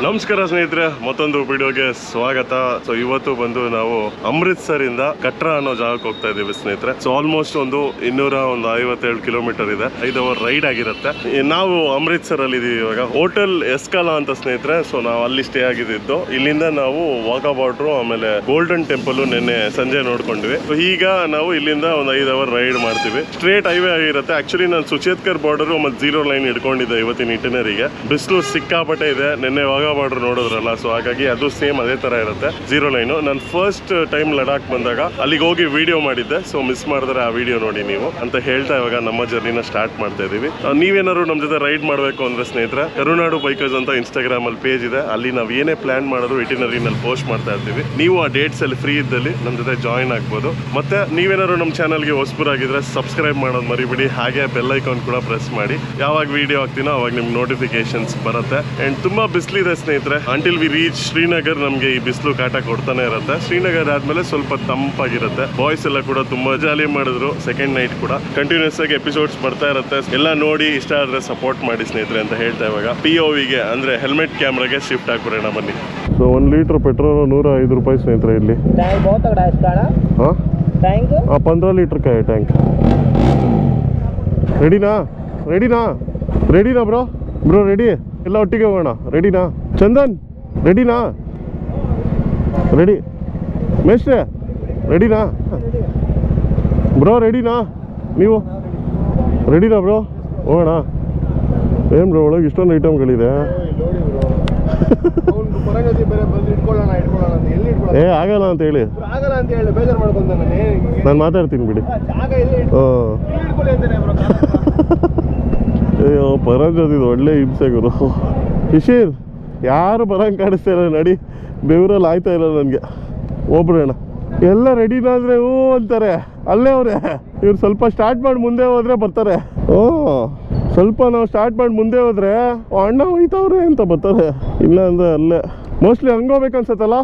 ನಮಸ್ಕಾರ ಸ್ನೇಹಿತರೆ, ಮತ್ತೊಂದು ವಿಡಿಯೋಗೆ ಸ್ವಾಗತ. ಸೊ ಇವತ್ತು ಬಂದು ನಾವು ಅಮೃತ್ಸರ್ ಇಂದ ಕಟ್ರಾ ಅನ್ನೋ ಜಾಗಕ್ಕೆ ಹೋಗ್ತಾ ಇದೀವಿ ಸ್ನೇಹಿತರೆ. ಸೊ ಆಲ್ಮೋಸ್ಟ್ ಒಂದು 257 ಕಿಲೋಮೀಟರ್ ಇದೆ. 5 ಅವರ್ ರೈಡ್ ಆಗಿರುತ್ತೆ. ನಾವು ಅಮೃತ್ಸರ್ ಅಲ್ಲಿ ಇದೀವಿ ಇವಾಗ. ಹೋಟೆಲ್ ಎಸ್ಕಾಲಾ ಅಂತ ಸ್ನೇಹಿತರೆ. ಸೊ ನಾವು ಅಲ್ಲಿ ಸ್ಟೇ ಆಗಿದ್ದು. ಇಲ್ಲಿಂದ ನಾವು ವಾಘಾ ಬಾರ್ಡರ್ ಆಮೇಲೆ ಗೋಲ್ಡನ್ ಟೆಂಪಲ್ ನಿನ್ನೆ ಸಂಜೆ ನೋಡ್ಕೊಂಡ್ವಿ. ಸೊ ಈಗ ನಾವು ಇಲ್ಲಿಂದ ಒಂದು 5 ಅವರ್ ರೈಡ್ ಮಾಡ್ತೀವಿ. ಸ್ಟ್ರೇಟ್ ಹೈವೇ ಆಗಿರುತ್ತೆ. ಆಕ್ಚುಲಿ ನಾನು ಸುಚೇತ್ಕರ್ ಬಾರ್ಡರ್ ಮತ್ತೆ 0 ಲೈನ್ ಇಟ್ಕೊಂಡಿದ್ದೆ ಇವತ್ತಿನ ಇಟಿನರಿಗೆ. ಬಿಸಿಲು ಸಿಕ್ಕಾಪಟ್ಟೆ ಇದೆ. ನಿನ್ನೆ ವಾಘಾ ಬಾರ್ಡರ್ ನೋಡಿದ್ರಲ್ಲ, ಸೊ ಹಾಗಾಗಿ ಅದು ಸೇಮ್ ಅದೇ ತರ ಇರುತ್ತೆ 0 ಲೈನ್. ನಾನು ಫಸ್ಟ್ ಟೈಮ್ ಲಡಾಖ್ ಬಂದಾಗ ಅಲ್ಲಿಗೆ ಹೋಗಿ ವಿಡಿಯೋ ಮಾಡಿದ್ದೆ. ಸೊ ಮಿಸ್ ಮಾಡಿದ್ರೆ ಆ ವಿಡಿಯೋ ನೋಡಿ ನೀವು ಅಂತ ಹೇಳ್ತಾ ಇವಾಗ ನಮ್ಮ ಜರ್ನಿನ ಸ್ಟಾರ್ಟ್ ಮಾಡ್ತಾ ಇದೀವಿ. ನೀವೇನಾದ್ರು ನಮ್ಮ ಜೊತೆ ರೈಡ್ ಮಾಡಬೇಕು ಅಂದ್ರೆ ಸ್ನೇಹಿತರೆ, ಕರುನಾಡು ಬೈಕರ್ಸ್ ಅಂತ ಇನ್ಸ್ಟಾಗ್ರಾಮ್ ಅಲ್ಲಿ ಪೇಜ್ ಇದೆ. ಅಲ್ಲಿ ನಾವು ಏನೇ ಪ್ಲಾನ್ ಮಾಡೋದು ಇಟಿನರಿನಲ್ಲಿ ಪೋಸ್ಟ್ ಮಾಡ್ತಾ ಇರ್ತೀವಿ. ನೀವು ಆ ಡೇಟ್ಸ್ ಅಲ್ಲಿ ಫ್ರೀ ಇದ್ದಲ್ಲಿ ನಮ್ಮ ಜೊತೆ ಜಾಯಿನ್ ಆಗ್ಬೋದು. ಮತ್ತೆ ನೀವೇನಾದ್ರು ನಮ್ಮ ಚಾನಲ್ಗೆ ಹೊಸಬರಾಗಿದ್ರೆ ಸಬ್ಸ್ಕ್ರೈಬ್ ಮಾಡೋದು ಮರಿಬಿಡಿ. ಹಾಗೆ ಬೆಲ್ ಐಕಾನ್ ಕೂಡ ಪ್ರೆಸ್ ಮಾಡಿ. ಯಾವಾಗ ವಿಡಿಯೋ ಆಗ್ತೀನೋ ಅವಾಗ ನಿಮ್ಗೆ ನೋಟಿಫಿಕೇಶನ್ಸ್ ಬರುತ್ತೆ. ಅಂಡ್ ತುಂಬಾ ಬಿಸಿಲಿದೆ ಸ್ನೇಹಿತರೆ. ಅಂಟಿಲ್ ವಿ ರೀಚ್ ಶ್ರೀನಗರ್ ನಮಗೆ ಈ ಬಿಸಿಲು ಕಾಟ ಕೊಡ್ತಾನೆ ಇರುತ್ತೆ. ಶ್ರೀನಗರ್ ಆದ್ಮೇಲೆ ಸ್ವಲ್ಪ ತಂಪಾಗಿರುತ್ತೆ. ಬಾಯ್ಸ್ ಎಲ್ಲ ಕೂಡ ತುಂಬಾ ಜಾಲಿ ಮಾಡಿದ್ರು. ಸೆಕೆಂಡ್ ನೈಟ್ ಕೂಡ ಕಂಟಿನ್ಯೂಸ್ ಆಗಿ ಎಪಿಸೋಡ್ಸ್ ಬರ್ತಾ ಇರುತ್ತೆ. ಎಲ್ಲ ನೋಡಿ ಇಷ್ಟ ಆದ್ರೆ ಸಪೋರ್ಟ್ ಮಾಡಿ ಸ್ನೇಹಿತರೆ ಅಂತ ಹೇಳ್ತಾ ಇವಾಗ POVಗೆ ಅಂದ್ರೆ ಹೆಲ್ಮೆಟ್ ಕ್ಯಾಮ್ರಾಗೆ ಶಿಫ್ಟ್ ಆಗ್ಬಿಡೋಣ ಬನ್ನಿ. ಸೊ 1 ಲೀಟರ್ ಪೆಟ್ರೋಲ್ 105 ರೂಪಾಯಿ ಸ್ನೇಹಿತರೆ. ಇಲ್ಲಿ ಟ್ಯಾಂಕ್ 15 ಲೀಟರ್ का है टैंक. ರೆಡಿನಾ ಬ್ರೋ ರೆಡಿ? ಎಲ್ಲ ಒಟ್ಟಿಗೆ ಹೋಗೋಣ. ರೆಡಿನಾ ಚಂದನ್? ರೆಡಿನಾ? ರೆಡಿ ಮೇಷ್ಟ್ರೆ? ರೆಡಿನಾ ಬ್ರೋ? ರೆಡಿನಾ ನೀವು? ರೆಡಿನಾ ಬ್ರೋ? ಹೋಗೋಣ. ಏನು ಬ್ರೋ ಒಳಗೆ ಇಷ್ಟೊಂದು ಐಟಮ್ಗಳಿದೆ. ಆಗಲ್ಲ ಅಂತ ಹೇಳಿ ನಾನು ಮಾತಾಡ್ತೀನಿ ಬಿಡಿ. ಅಯ್ಯೋ ಪರಂಜೋದಿದ್ದು ಒಳ್ಳೆ ಹಿಂಸೆ ಗುರು. ಶಿಶಿರ್ ಯಾರು ಬರಂಗೆ ಕಾಣಿಸ್ತಾ ಇಲ್ಲ. ನಡಿ, ಬೆವರಲ್ಲಿ ಆಯ್ತಾ ಇಲ್ಲ ನನಗೆ. ಹೋಗ್ಬಿಡೋಣ. ಎಲ್ಲ ರೆಡಿನಾ ಅಂದರೆ ಹ್ಞೂ ಅಂತಾರೆ. ಅಲ್ಲೇ ಅವ್ರೆ ಇವ್ರು ಸ್ವಲ್ಪ ಸ್ಟಾರ್ಟ್ ಮಾಡಿ ಮುಂದೆ ಹೋದ್ರೆ ಬರ್ತಾರೆ. ಸ್ವಲ್ಪ ನಾವು ಸ್ಟಾರ್ಟ್ ಮಾಡಿ ಮುಂದೆ ಹೋದ್ರೆ ಅಣ್ಣ ಹೋಯ್ತವ್ರೆ ಅಂತ ಬರ್ತಾರೆ. ಇಲ್ಲ ಅಂದ್ರೆ ಅಲ್ಲೇ ಮೋಸ್ಟ್ಲಿ ಹಂಗೋಗ್ಬೇಕನ್ಸತ್ತಲ್ಲ.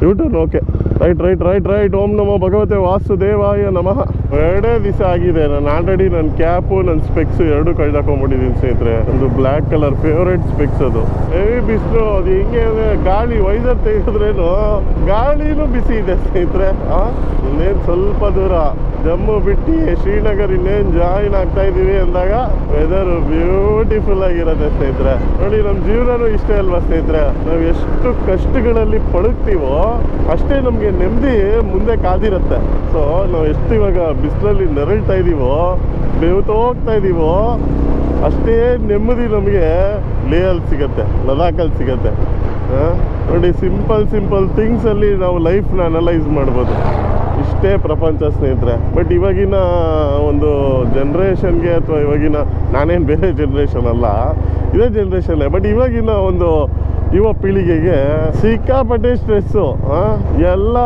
U turn okay. ರೈಟ್. ಓಂ ನಮೋ ಭಗವತೆ ವಾಸುದೇವಾಯ ನಮಃ. 2 ದಿವಸ ಆಗಿದೆ. ನಾನು ಆಲ್ರೆಡಿ ನನ್ನ ಕ್ಯಾಪು ನನ್ನ ಸ್ಪೆಕ್ಸ್ 2 ಕಳ್ದಾಕೊಂಡ್ಬಿಟ್ಟಿದ್ದೀನಿ ಸ್ನೇಹಿತರೆ. ಒಂದು ಬ್ಲ್ಯಾಕ್ ಕಲರ್ ಫೇವ್ರೇಟ್ ಸ್ಪೆಕ್ಸ್. ಅದು ಹೆವಿ ಬಿಸಿಲು. ಅದು ಹಿಂಗೆ ಗಾಳಿ ವೈಸರ್ ತೆಗೆದ್ರೇನು ಗಾಳಿನೂ ಬಿಸಿ ಇದೆ ಸ್ನೇಹಿತರೆ. ಇನ್ನೇನು ಸ್ವಲ್ಪ ದೂರ ಜಮ್ಮು ಬಿಟ್ಟು ಶ್ರೀನಗರ್ ಇನ್ನೇನು ಜಾಯಿನ್ ಆಗ್ತಾ ಇದೀವಿ ಅಂದಾಗ ವೆದರ್ ಬ್ಯೂಟಿಫುಲ್ ಆಗಿರುತ್ತೆ ಸ್ನೇಹಿತರೆ. ನೋಡಿ, ನಮ್ಮ ಜೀವನನೂ ಇಷ್ಟೇ ಅಲ್ವಾ ಸ್ನೇಹಿತರೆ. ನಾವು ಎಷ್ಟು ಕಷ್ಟಗಳಲ್ಲಿ ಪಡುತ್ತೀವೋ ಅಷ್ಟೇ ನಮಗೆ ನೆಮ್ಮದಿ ಮುಂದೆ ಕಾದಿರುತ್ತೆ. ಸೊ ನಾವು ಎಷ್ಟು ಇವಾಗ ಬಿಸಿಲಲ್ಲಿ ನರಳ್ತಾ ಇದೀವೋ, ಬೆವ್ತು ಹೋಗ್ತಾ ಇದೀವೋ, ಅಷ್ಟೇ ನೆಮ್ಮದಿ ನಮಗೆ ಲೇಯಲ್ಲಿ ಸಿಗತ್ತೆ, ಲಡಾಖಲ್ಲಿ ಸಿಗತ್ತೆ. ನೋಡಿ, ಸಿಂಪಲ್ ಥಿಂಗ್ಸಲ್ಲಿ ನಾವು ಲೈಫ್ನ ಅನಲೈಸ್ ಮಾಡ್ಬೋದು. ಇಷ್ಟೇ ಪ್ರಪಂಚ ಸ್ನೇಹಿತರೆ. ಬಟ್ ಇವಾಗಿನ ಒಂದು ಜನ್ರೇಷನ್ಗೆ ಅಥವಾ ಇವಾಗಿನ, ನಾನೇನು ಬೇರೆ ಜನ್ರೇಷನ್ ಅಲ್ಲ, ಇದೇ ಜನ್ರೇಷನ್ನೇ, ಬಟ್ ಇವಾಗಿನ ಒಂದು ಯುವ ಪೀಳಿಗೆಗೆ ಸಿಕ್ಕಾಪಟ್ಟೆ ಸ್ಟ್ರೆಸ್ಸು, ಎಲ್ಲ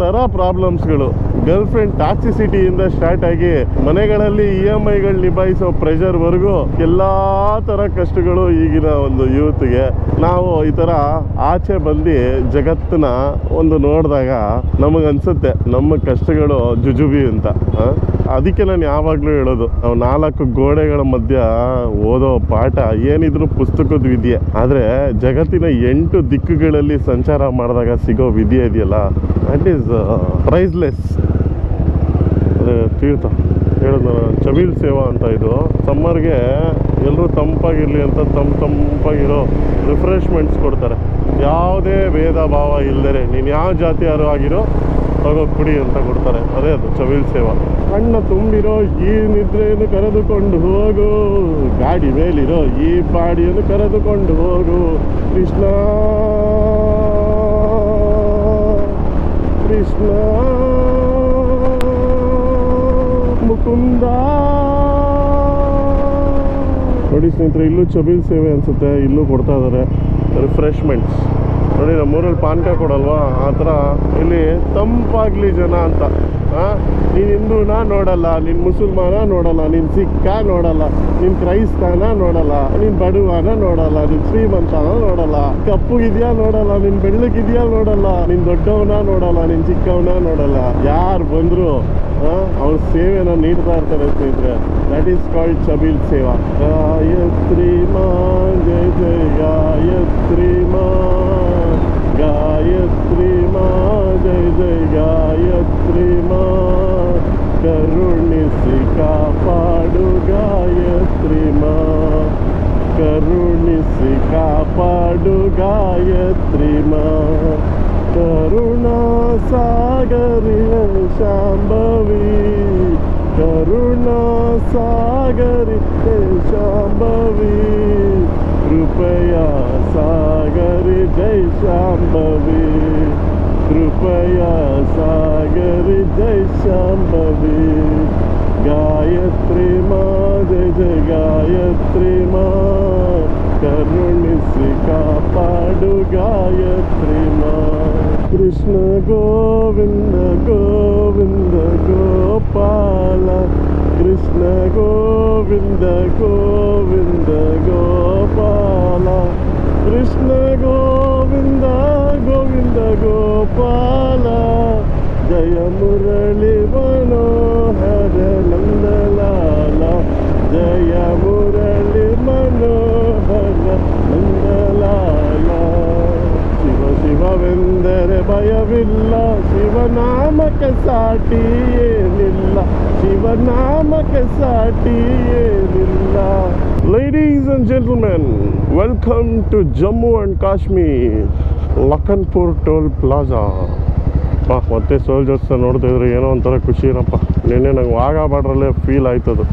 ಥರ ಪ್ರಾಬ್ಲಮ್ಸ್ಗಳು. ಗರ್ಲ್ ಫ್ರೆಂಡ್ ಟಾಕ್ಸಿಸಿಟಿಯಿಂದ ಸ್ಟಾರ್ಟ್ ಆಗಿ ಮನೆಗಳಲ್ಲಿ EMIಗಳು ನಿಭಾಯಿಸೋ ಪ್ರೆಷರ್ವರೆಗೂ ಎಲ್ಲ ಥರ ಕಷ್ಟಗಳು ಈಗಿನ ಒಂದು ಯೂತ್ಗೆ. ನಾವು ಈ ಥರ ಆಚೆ ಬಂದು ಜಗತ್ತನ್ನ ಒಂದು ನೋಡಿದಾಗ ನಮಗನ್ಸುತ್ತೆ ನಮ್ಮ ಕಷ್ಟಗಳು ಜುಜುಬಿ ಅಂತ. ಅದಕ್ಕೆ ನಾನು ಯಾವಾಗಲೂ ಹೇಳೋದು, ನಾವು 4 ಗೋಡೆಗಳ ಮಧ್ಯ ಓದೋ ಪಾಠ ಏನಿದ್ರು ಪುಸ್ತಕದ ವಿದ್ಯೆ, ಆದರೆ ಜಗತ್ತಿನ 8 ದಿಕ್ಕುಗಳಲ್ಲಿ ಸಂಚಾರ ಮಾಡಿದಾಗ ಸಿಗೋ ವಿದ್ಯೆ ಇದೆಯಲ್ಲ, ದಟ್ ಈಸ್ ಪ್ರೈಸ್ಲೆಸ್. ಅದೇ ತೀರ್ಥ ಹೇಳೋದು ಚಬೀಲ್ ಸೇವಾ ಅಂತ. ಇದು ಸಮ್ಮರ್ಗೆ ಎಲ್ಲರೂ ತಂಪಾಗಿರಲಿ ಅಂತ ತಂಪಾಗಿರೋ ರಿಫ್ರೆಶ್ಮೆಂಟ್ಸ್ ಕೊಡ್ತಾರೆ. ಯಾವುದೇ ಭೇದ ಭಾವ ಇಲ್ಲದೆ ನೀನು ಯಾವ ಜಾತಿಯಾರು ಆಗಿರೋ ತಗೋ ಕುಡಿ ಅಂತ ಕೊಡ್ತಾರೆ. ಅದೇ ಅದು ಚಬೀಲ್ ಸೇವಾ. ಕಣ್ಣ ತುಂಬಿರೋ ಈ ನಿದ್ರೆಯನ್ನು ಕರೆದುಕೊಂಡು ಹೋಗು, ಗಾಡಿ ಮೇಲಿರೋ ಈ ಬಾಡಿಯನ್ನು ಕರೆದುಕೊಂಡು ಹೋಗು, ಕೃಷ್ಣ ಮುಕುಂದ. ನೋಡಿ ಸ್ನೇಹಿತರೆ, ಇಲ್ಲೂ ಚಬೀಲ್ ಸೇವೆ ಅನಿಸುತ್ತೆ. ಇಲ್ಲೂ ಕೊಡ್ತಾ ಇದ್ದಾರೆ ರಿಫ್ರೆಶ್ಮೆಂಟ್ಸ್. ನೋಡಿ, ನಮ್ಮೂರಲ್ಲಿ ಪಾನಕ ಕೊಡಲ್ವಾ, ಆ ಥರ ಇಲ್ಲಿ ತಂಪಾಗಲಿ ಜನ ಅಂತ ನೀನು ಹಿಂದೂನ ನೋಡಲ್ಲ, ನೀನು ಮುಸಲ್ಮಾನ ನೋಡಲ್ಲ, ನೀನು ಸಿಕ್ಕ ನೋಡಲ್ಲ, ನೀನು ಕ್ರೈಸ್ತನ ನೋಡಲ್ಲ, ನೀನು ಬಡವನ ನೋಡಲ್ಲ, ನೀನು ಶ್ರೀಮಂತನ ನೋಡಲ್ಲ, ಕಪ್ಪುಗಿದ್ಯಾ ನೋಡಲ್ಲ, ನೀನು ಬೆಳ್ಳಗಿದ್ಯಾ ನೋಡಲ್ಲ, ನೀನು ದೊಡ್ಡವನ ನೋಡಲ್ಲ, ನೀನು ಚಿಕ್ಕವನ ನೋಡಲ್ಲ. ಯಾರು ಬಂದ್ರು ಅವ್ರ ಸೇವೆನ ನೀಡ್ತಾ ಇರ್ತಾರೆ ಸ್ನೇಹಿತರೆ. ದಟ್ ಈಸ್ ಕಾಲ್ಡ್ ಚಬೀಲ್ ಸೇವಾ. ಗಾಯತ್ರಿ ಮಾ ಜಯ ಜಯ ಗಾಯತ್ರಿ ಮಾ, ಗಾಯತ್ರಿ ಮಾ ಜಯ ಜಯ ಗಾಯತ್ರಿ ಮಾ, ಕರುಣಿಸಿ ಕಾಪಾಡು ಗಾಯತ್ರಿ ಮಾ, ಕರುಣಿಸಿ ಕಾಪಾಡು ಗಾಯತ್ರಿ ಮಾ, ಕರುಣಾ ಸಾಗರಿ ಶಾಂಭವಿ, ಕರುಣಾ ಸಾಗರಿ ಶಾಂಭವಿ, ಕೃಪಯಾ ಸಾಗರಿ ಜೈ ಶಾಂಭವಿ, ಕೃಪಯಾ ಸಾಗರಿ ಜೈ ಶಾಂಭವಿ. ಗಾಯತ್ರಿ ಮಾ ಜಯ ಜಯ ಗಾಯತ್ರಿ ಮಾ, ಕರುಣಿಸಿ ಕಾಪಾಡು ಗಾಯತ್ರಿ ಮಾ. ಕೃಷ್ಣ ಗೋವಿಂದ ಗೋವಿಂದ ಗೋಪಾಲ, ಕೃಷ್ಣ ಗೋವಿಂದ ಗೋವಿಂದ ಗೋಪಾಲ, ಕೃಷ್ಣ ಗೋವಿಂದ ಗೋವಿಂದ ಗೋಪಾಲ, ಜಯ ಮುರಳಿ ಮನೋಹರ ನಂದಲಾಲ, ಜಯ ಮುರಳಿ ಮನೋಹರ ನಂದಲಾಲ. ಶಿವ ಶಿವವೆಂದರೆ ಭಯವಿಲ್ಲ, ಶಿವನಾಮಕ್ಕೆ ಸಾಟಿ ಏನಿಲ್ಲ, ಶಿವನಾಮಕ್ಕೆ ಸಾಟಿ ಏನಿಲ್ಲ. Ladies and gentlemen, welcome to Jammu and Kashmir, Lakhanpur Toll Plaza. ಮತ್ತೆ ಸೋಲ್ಜರ್ಸ್ ನೋಡ್ತಾ ಇದ್ರೆ ಏನೋ ಒಂಥರ ಖುಷಿ ಏನಪ್ಪ. ನಿನ್ನೆ ನಂಗೆ ವಾಘಾ ಬಾರ್ಡ್ರಲ್ಲೇ ಫೀಲ್ ಆಯ್ತದು.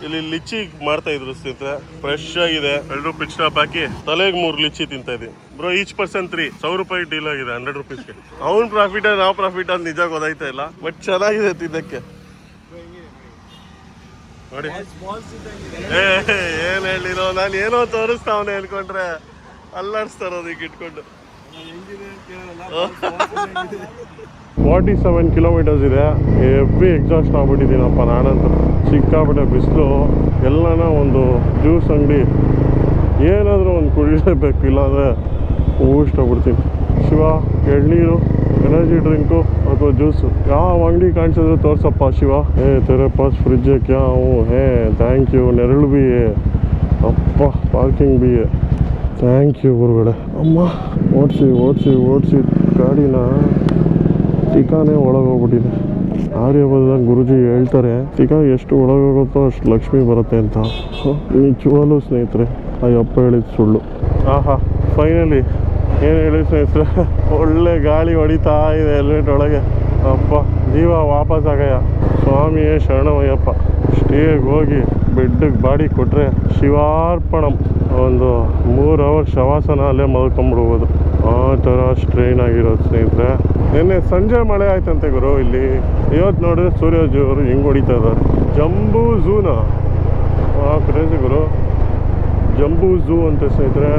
ಇಲ್ಲಿ ಲಿಚ್ಚಿ ಮಾಡ್ತಾ ಇದ್ರು ಸ್ನೇಹಿತರೆ, ಫ್ರೆಶ್ ಆಗಿದೆ. ಎಲ್ಲರೂ ಪಿಚ್ ಟಾಪ್ ಹಾಕಿ ತಲೆಗೆ 3 ಲಿಚ್ಚಿ ತಿಂತಾ ಇದ್ವಿ ಬ್ರೋ. ಈಚ್ ಪರ್ಸನ್ 3 100 ರೂಪಾಯಿ ಡೀಲ್ ಆಗಿದೆ 100 ರುಪೀಸ್ಗೆ. ಅವ್ನು ಪ್ರಾಫಿಟ್ ನಾವು ಪ್ರಾಫಿಟ್ ಅಂತ ನಿಜ ಗೊತ್ತಾಯ್ತಾ ಇಲ್ಲ, ಬಟ್ ಚೆನ್ನಾಗಿದೆ ತಿನ್ನಕ್ಕೆ ನೋಡಿ. ಏನ್ ಹೇಳಿರೋ, ನಾನು ಏನೋ ತೋರಿಸ್ತಾವನೆ ಅನ್ಕೊಂಡ್ರೆ ಅಲ್ಲಾಡ್ಸ್ತಾರೋದಕ್ಕೆ ಇಟ್ಕೊಂಡು. 47 ಕಿಲೋಮೀಟರ್ಸ್ ಇದೆ. ಹೆವಿ ಎಕ್ಸಾಸ್ಟ್ ಆಗ್ಬಿಟ್ಟಿದ್ದೀನಪ್ಪ ನಾನಂತೂ. ಸಿಕ್ಕಾಬಿಟ್ಟೆ ಬಿಸಿಲು. ಎಲ್ಲನ ಒಂದು ಜ್ಯೂಸ್ ಅಂಗಡಿ ಏನಾದರೂ ಒಂದು ಕುಡಿಲೇಬೇಕು, ಇಲ್ಲಾಂದರೆ ಊಷ್ಟ ಆಗ್ಬಿಡ್ತೀನಿ. ಶಿವ, ಎಳ್ನೀರು, ಎನರ್ಜಿ ಡ್ರಿಂಕು ಅಥವಾ ಜ್ಯೂಸು ಯಾವ ಅಂಗಡಿ ಕಾಣಿಸಿದ್ರು ತೋರ್ಸಪ್ಪ ಶಿವ. ತೆರೆ ಪಾಸ್ ಫ್ರಿಜ್ ಕ್ಯಾ ಹೇ, ಥ್ಯಾಂಕ್ ಯು. ನೆರಳು ಬಿ ಅಪ್ಪ, ಪಾರ್ಕಿಂಗ್ ಬಿ ಥ್ಯಾಂಕ್ ಯು ಗುರುಗಳೇ. ಅಮ್ಮ ಓಡಿಸಿ ಓಡಿಸಿ ಓಡಿಸಿ ಗಾಡಿನ ಟಿಕಾನೇ ಒಳಗೋಗ್ಬಿಟ್ಟಿದೆ. ಆರ್ಯಭದ್ರದಲ್ಲಿ ಗುರುಜಿ ಹೇಳ್ತಾರೆ ಟಿಕಾ ಎಷ್ಟು ಒಳಗೋಗುತ್ತೋ ಅಷ್ಟು ಲಕ್ಷ್ಮಿ ಬರುತ್ತೆ ಅಂತ. ನಿಜವಾಗ್ಲೂ ಸ್ನೇಹಿತರೆ ಆ ಅಪ್ಪ ಹೇಳಿದ ಸುಳ್ಳು. ಆಹಾ, ಫೈನಲಿ ಏನು ಹೇಳಿ ಸ್ನೇಹಿತರೆ, ಒಳ್ಳೆ ಗಾಳಿ ಹೊಡಿತಾ ಇದೆ ಹೆಲ್ಮೆಟ್ ಒಳಗೆ. ಅಪ್ಪ ಜೀವ ವಾಪಸ್ ಆಗಯ್ಯ, ಸ್ವಾಮಿಯೇ ಶರಣಮಯ್ಯಪ್ಪ. ಸ್ಟೇಗೆ ಹೋಗಿ ಬೆಡ್ಡಿಗೆ ಬಾಡಿ ಕೊಟ್ಟರೆ ಶಿವಾರ್ಪಣಂ. ಒಂದು 3 ಅವರ್ ಶವಾಸನ ಅಲ್ಲೇ ಮಲ್ಕೊಂಬಿಡ್ಬೋದು. ಆ ಥರ ಸ್ಟ್ರೈನ್ ಆಗಿರೋದು ಸ್ನೇಹಿತರೆ. ನಿನ್ನೆ ಸಂಜೆ ಮಳೆ ಆಯ್ತಂತೆ ಗುರು ಇಲ್ಲಿ. ಇವತ್ತು ನೋಡಿದ್ರೆ ಸೂರ್ಯಜೋರು ಹಿಂಗೆ ಹೊಡಿತಾ ಇದ್ದಾರೆ. ಜಂಬೂ ಝೂನ ಕ್ರೇಜಿ ಗುರು, ಜಂಬೂ ಝೂ ಅಂತ ಸ್ನೇಹಿತರೆ.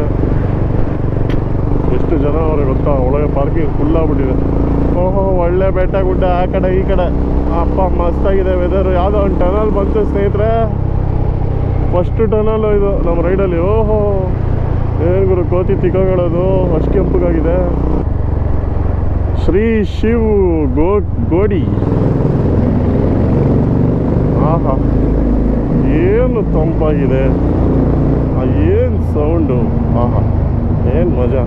ಎಷ್ಟು ಜನ ಅವ್ರಿಗೆ ಗೊತ್ತಾ, ಒಳಗೆ ಪಾರ್ಕಿಂಗ್ ಫುಲ್ ಆಗ್ಬಿಟ್ಟಿದೆ. ಓಹೋ, ಒಳ್ಳೆ ಬೆಟ್ಟ ಗುಡ್ಡ ಆ ಕಡೆ ಈ ಕಡೆ. ಅಪ್ಪ ಮಸ್ತಾಗಿದೆ ವೆದರ್. ಯಾವುದೋ ಒಂದು ಟನಲ್ ಬಂತು ಸ್ನೇಹಿತರೆ, ಫಸ್ಟ್ ಟನಲ್ ಇದು ನಮ್ಮ ರೈಡಲ್ಲಿ. ಓಹೋ, ಏನು ಗುರು ಕೋತಿ ತಿಕ್ಕೊಳ್ಳೋದು ಅಷ್ಟು ಕೆಂಪಗಾಗಿದೆ. ಶ್ರೀ ಶಿವ್ ಗೋಡಿ. ಆಹಾ, ಏನು ತಂಪಾಗಿದೆ, ಏನು ಸೌಂಡು, ಆಹಾ ಏನು ಮಜಾ.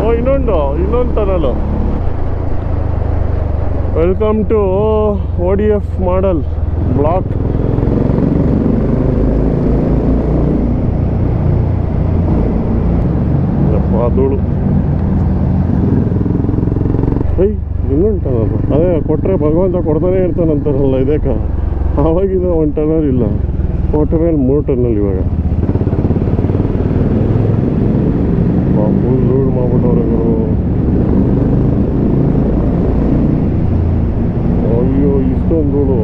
ಓ, ಇನ್ನೊಂದು tunnel. Welcome to ODF model block. ಧೂಳು. ಇನ್ನೊಂದು ಟನಲ್. ಅದೇ ಕೊಟ್ಟರೆ ಭಗವಂತ ಕೊಡ್ತಾನೆ ಇರ್ತಾನಂತಾರಲ್ಲ, ಇದಕ್ಕ ಆವಾಗಿನ 1 ಟನಲ್ ಇಲ್ಲ, ಕೊಟ್ಟ ಮೇಲೆ 3 ಟನಲ್ ಇವಾಗ. ಫುಲ್ ಧೂಳು ಮಾಡ್ಬಿಟ್ಟವ್ರೆ ಗುರು. ಅಯ್ಯೋ, ಇಷ್ಟೊಂದು ಧೂಳು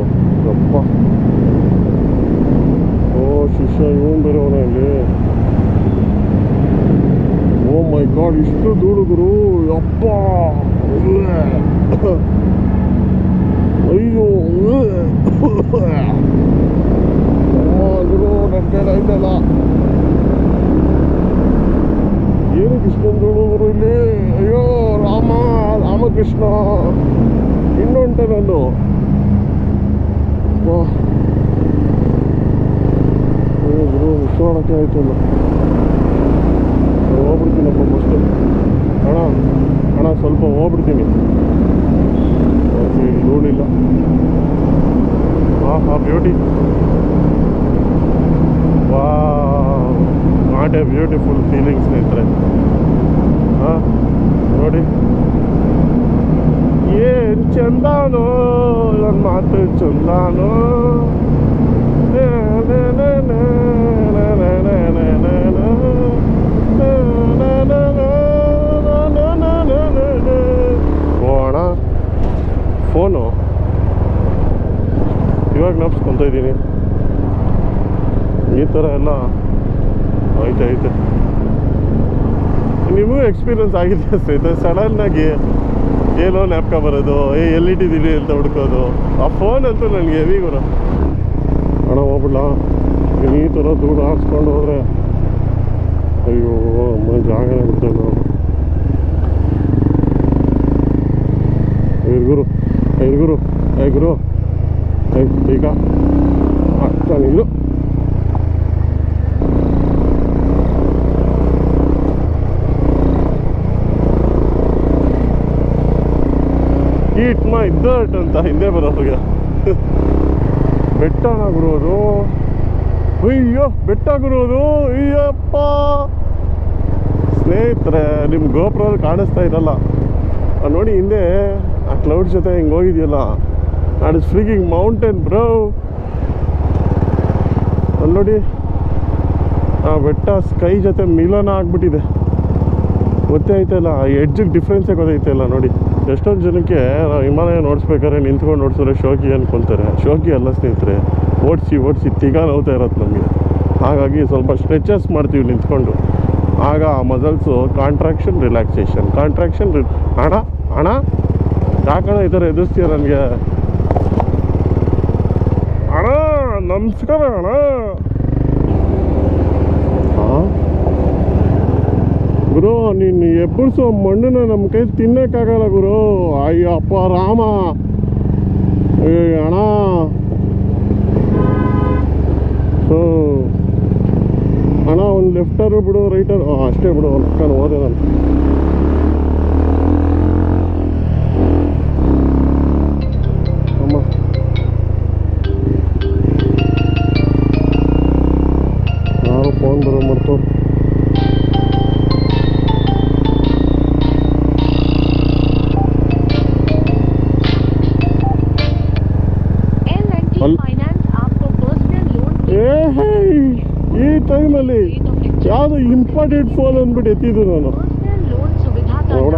ಅಪ್ಪ. ಓ ಶಿಷ್ಯ, ಇವನು ಬೇರೆ ಅವನ ಇಲ್ಲಿ. ಓ ಮೈ ಗಾಡ್, ಗಾಡ್ ಇಷ್ಟು ಧೂಳುಗುರು ಅಪ್ಪ ಅಯ್ಯೋ ಗುರು ನನ್ನ ಕೈಲಿ ಆಯ್ತಲ್ಲ ಏನಕ್ಕೆ ಇಷ್ಟೊಂದು ಧೂಳುಗುರು ಇಲ್ಲಿ ಅಯ್ಯೋ ರಾಮಕೃಷ್ಣ ಇನ್ನೊಂಟೆ ನಾನು ಗುರು ಮಿಸ್ ಮಾಡೋಕ್ಕೆ ಆಯ್ತಲ್ಲ ಹೋಗ್ಬಿಡ್ತೀನಪ್ಪ ಫಸ್ಟು ಅಣ್ಣ ಸ್ವಲ್ಪ ಹೋಗ್ಬಿಡ್ತೀನಿ ನೋಡಿಲ್ಲ ಬ್ಯೂಟಿ ವಾ ನಾಟ್ ಎ ಬ್ಯೂಟಿಫುಲ್ ಫೀಲಿಂಗ್ಸ್ ಸ್ನೇಹಿತರೆ ನೋಡಿ ಏನ್ ಚಂದಾನೋ ನನ್ನ ಮಾತು ಚಂದಾನೋ ಅಣ್ಣ ಫೋನು ಇವಾಗ ನೆಪ್ಸ್ಕೊತ ಇದ್ದೀನಿ ಈ ಥರ ಎಲ್ಲ ಐತೆ ನಿಮಗೂ ಎಕ್ಸ್ಪೀರಿಯನ್ಸ್ ಆಗಿದೆ ಸ್ನೇಹಿತರೆ ಸಡನ್ನಾಗಿ ಏನೋ ನ್ಯಾಪ್ಕ ಬರೋದು ಎಲ್ಲಿಟ್ಟಿದ್ದೀನಿ ಅಂತ ಹುಡ್ಕೋದು ಆ ಫೋನ್ ಅಂತೂ ನನಗೆ ಹೆವಿ ಗುರು ಅಣ್ಣ ಹೋಗ್ಬಿಡ್ಲ ಈ ಥರ ಧೂಳು ಹಾಕ್ಸ್ಕೊಂಡು ಹೋದರೆ ಅಯ್ಯೋ ಜಾಗನೇ ಬಿಡ್ತೇವೆ ನಾವು ಗುರು ಈಗ ಆಗ್ತಾನಿಲ್ಲ ಈಟ್ ಮೈ ಡರ್ಟ್ ಅಂತ ಹಿಂದೆ ಬರೋರಿಗೆ ಬೆಟ್ಟನ ಗುರುವುದು ಅಯ್ಯೋ ಬೆಟ್ಟ ಗುರುವುದು ಅಯ್ಯಪ್ಪ ಸ್ನೇಹಿತರೆ ನಿಮ್ಮ ಗೋಪುರದಲ್ಲಿ ಕಾಣಿಸ್ತಾ ಇರಲ್ಲ ನೋಡಿ ಹಿಂದೆ ಆ ಕ್ಲೌಡ್ ಜೊತೆ ಹಿಂಗೆ ಹೋಗಿದೆಯಲ್ಲ that is freaking mountain bro ಅಲ್ಲಿ ನೋಡಿ ಆ ಬೆಟ್ಟ ಸ್ಕೈ ಜೊತೆ ಮಿಲನ ಆಗ್ಬಿಟ್ಟಿದೆ ಗೊತ್ತೇ ಐತಲ್ಲ ಆ ಎಡ್ಜಿಗೆ ಡಿಫ್ರೆನ್ಸೇ ಗೊತ್ತೈತಲ್ಲ ನೋಡಿ ಎಷ್ಟೊಂದು ಜನಕ್ಕೆ ನಾವು ಹಿಮಾಲಯ ನೋಡಿಸ್ಬೇಕಾದ್ರೆ ನಿಂತ್ಕೊಂಡು ನೋಡ್ಸಿದ್ರೆ ಶೋಕಿ ಅನ್ಕೊತಾರೆ ಶೋಕಿ ಅಲ್ಲ ಸ್ನೇಹಿತರೆ ಓಡಿಸಿ ತಿಗ ನೋವ್ತಾ ಇರತ್ತೆ ನಮಗೆ ಹಾಗಾಗಿ ಸ್ವಲ್ಪ ಸ್ಟ್ರೆಚಸ್ ಮಾಡ್ತೀವಿ ನಿಂತ್ಕೊಂಡು ಆಗ ಆ ಮಸಲ್ಸು ಕಾಂಟ್ರಾಕ್ಷನ್ ರಿಲ್ಯಾಕ್ಸೇಷನ್ ಅಣ್ಣ ಯಾಕಣ್ಣ ಈ ಥರ ಎದುರಿಸ್ತೀಯ ನನಗೆ ಅಣ್ಣ ನಮಸ್ಕಾರ ಅಣ್ಣ ಗುರು ನೀನು ಎಬ್ಬರಿಸೋ ಮಣ್ಣನ್ನ ನಮ್ಮ ಕೈ ತಿನ್ನೋಕ್ಕಾಗಲ್ಲ ಗುರು ಅಯ್ಯಪ್ಪ ರಾಮ ಅಣ್ಣ ಅಣ್ಣ ಒಂದು ಲೆಫ್ಟರು ಬಿಡು ರೈಟರು ಅಷ್ಟೇ ಬಿಡು ಒಂದು ಪಕ್ಕ ಹೋದೆ ನಾನು ಅಮ್ಮ ಯಾರು ಫೋನ್ ಬರೋ ಮಾಡ್ತವ್ರು ಈ ಟೈಮಲ್ಲಿ ಯಾವುದು ಇಂಪಾರ್ಟೆಂಟ್ ಫೋನ್ ಅಂದ್ಬಿಟ್ಟು ಎತ್ತಿದ್ದು ನಾನು ನೋಡ